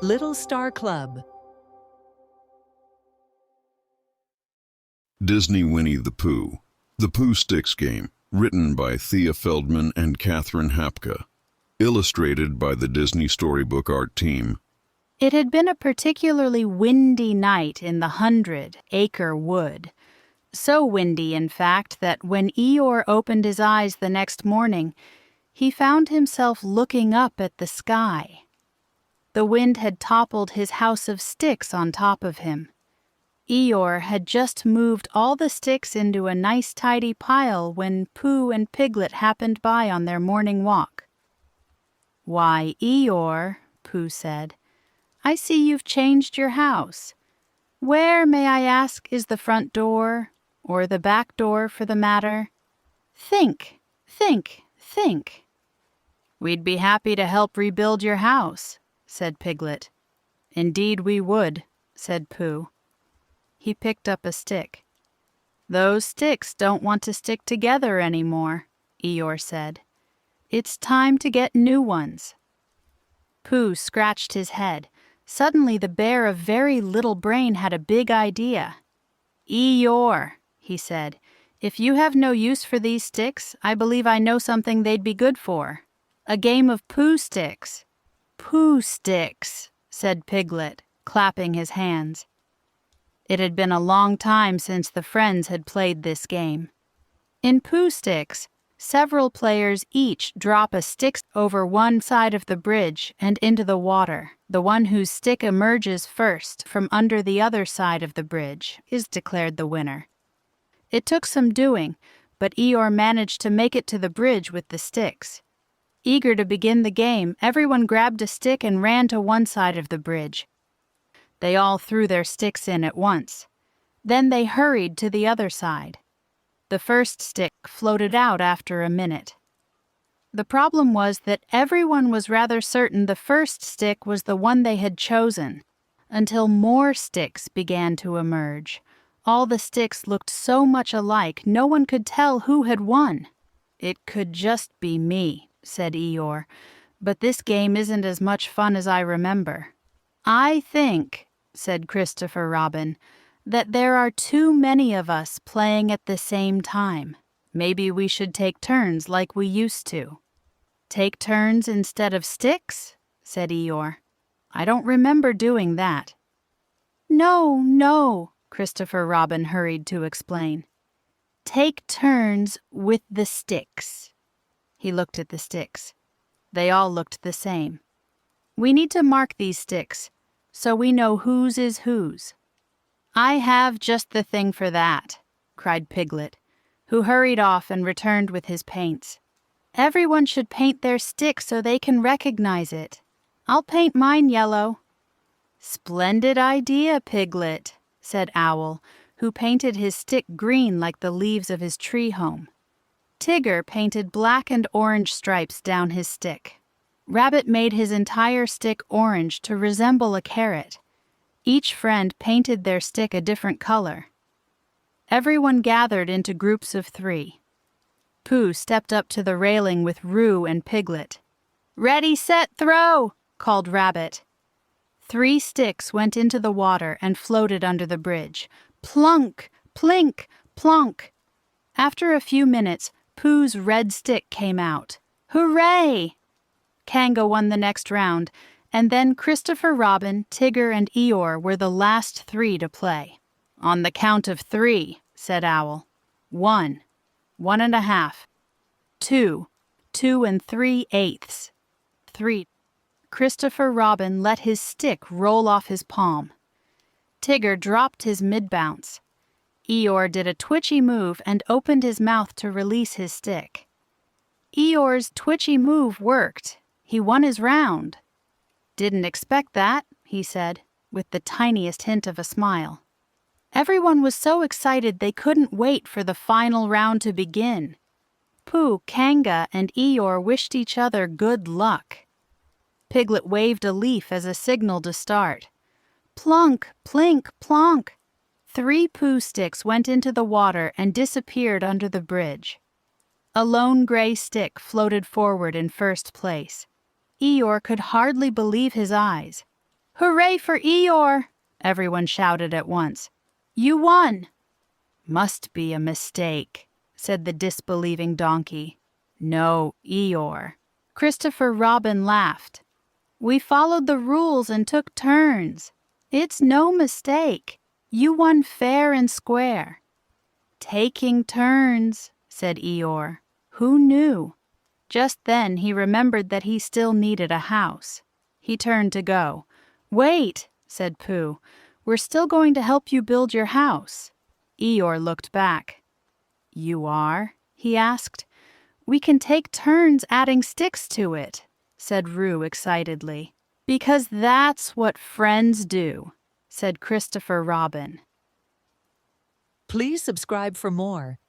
Little Star Club. Disney Winnie the Pooh. The Pooh Sticks Game, written by Thea Feldman and Catherine Hapka. Illustrated by the Disney Storybook Art Team. It had been a particularly windy night in the 100-acre wood. So windy, in fact, that when Eeyore opened his eyes the next morning, he found himself looking up at the sky. The wind had toppled his house of sticks on top of him. Eeyore had just moved all the sticks into a nice tidy pile when Pooh and Piglet happened by on their morning walk. "Why, Eeyore," Pooh said, "I see you've changed your house. Where, may I ask, is the front door, or the back door for the matter? Think, think, think." "We'd be happy to help rebuild your house," said Piglet. "Indeed we would," said Pooh. He picked up a stick. "Those sticks don't want to stick together anymore," Eeyore said. "It's time to get new ones." Pooh scratched his head. Suddenly the bear of very little brain had a big idea. "Eeyore," he said, "if you have no use for these sticks, I believe I know something they'd be good for. A game of Pooh sticks." "Pooh sticks," said Piglet, clapping his hands. It had been a long time since the friends had played this game. In Pooh sticks, several players each drop a stick over one side of the bridge and into the water. The one whose stick emerges first from under the other side of the bridge is declared the winner. It took some doing, but Eeyore managed to make it to the bridge with the sticks. Eager to begin the game, everyone grabbed a stick and ran to one side of the bridge. They all threw their sticks in at once. Then they hurried to the other side. The first stick floated out after a minute. The problem was that everyone was rather certain the first stick was the one they had chosen, until more sticks began to emerge. All the sticks looked so much alike, no one could tell who had won. "It could just be me," said Eeyore, "but this game isn't as much fun as I remember." "I think," said Christopher Robin, "that there are too many of us playing at the same time. Maybe we should take turns like we used to." "Take turns instead of sticks?" said Eeyore. "I don't remember doing that." "No, no," Christopher Robin hurried to explain. "Take turns with the sticks." He looked at the sticks. They all looked the same. "We need to mark these sticks, so we know whose is whose." "I have just the thing for that," cried Piglet, who hurried off and returned with his paints. "Everyone should paint their stick so they can recognize it. I'll paint mine yellow." "Splendid idea, Piglet," said Owl, who painted his stick green like the leaves of his tree home. Tigger painted black and orange stripes down his stick. Rabbit made his entire stick orange to resemble a carrot. Each friend painted their stick a different color. Everyone gathered into groups of 3. Pooh stepped up to the railing with Roo and Piglet. "Ready, set, throw!" called Rabbit. 3 sticks went into the water and floated under the bridge. Plunk, plink, plonk. After a few minutes, Pooh's red stick came out. "Hooray!" Kanga won the next round, and then Christopher Robin, Tigger, and Eeyore were the last 3 to play. "On the count of 3, said Owl. 1, 1.5, 2, 2 3/8, 3. Christopher Robin let his stick roll off his palm. Tigger dropped his mid-bounce. Eeyore did a twitchy move and opened his mouth to release his stick. Eeyore's twitchy move worked. He won his round. "Didn't expect that," he said, with the tiniest hint of a smile. Everyone was so excited they couldn't wait for the final round to begin. Pooh, Kanga, and Eeyore wished each other good luck. Piglet waved a leaf as a signal to start. Plunk, plink, plonk. 3 Pooh sticks went into the water and disappeared under the bridge. A lone gray stick floated forward in first place. Eeyore could hardly believe his eyes. Hooray for Eeyore! Everyone shouted at once. You won! Must be a mistake, said the disbelieving donkey. No, Eeyore. Christopher Robin laughed. We followed the rules and took turns. It's no mistake. You won fair and square. Taking turns, said Eeyore. Who knew? Just then he remembered that he still needed a house. He turned to go. Wait, said Pooh. We're still going to help you build your house. Eeyore looked back. You are? He asked. We can take turns adding sticks to it, said Roo excitedly. Because that's what friends do, said Christopher Robin. Please subscribe for more.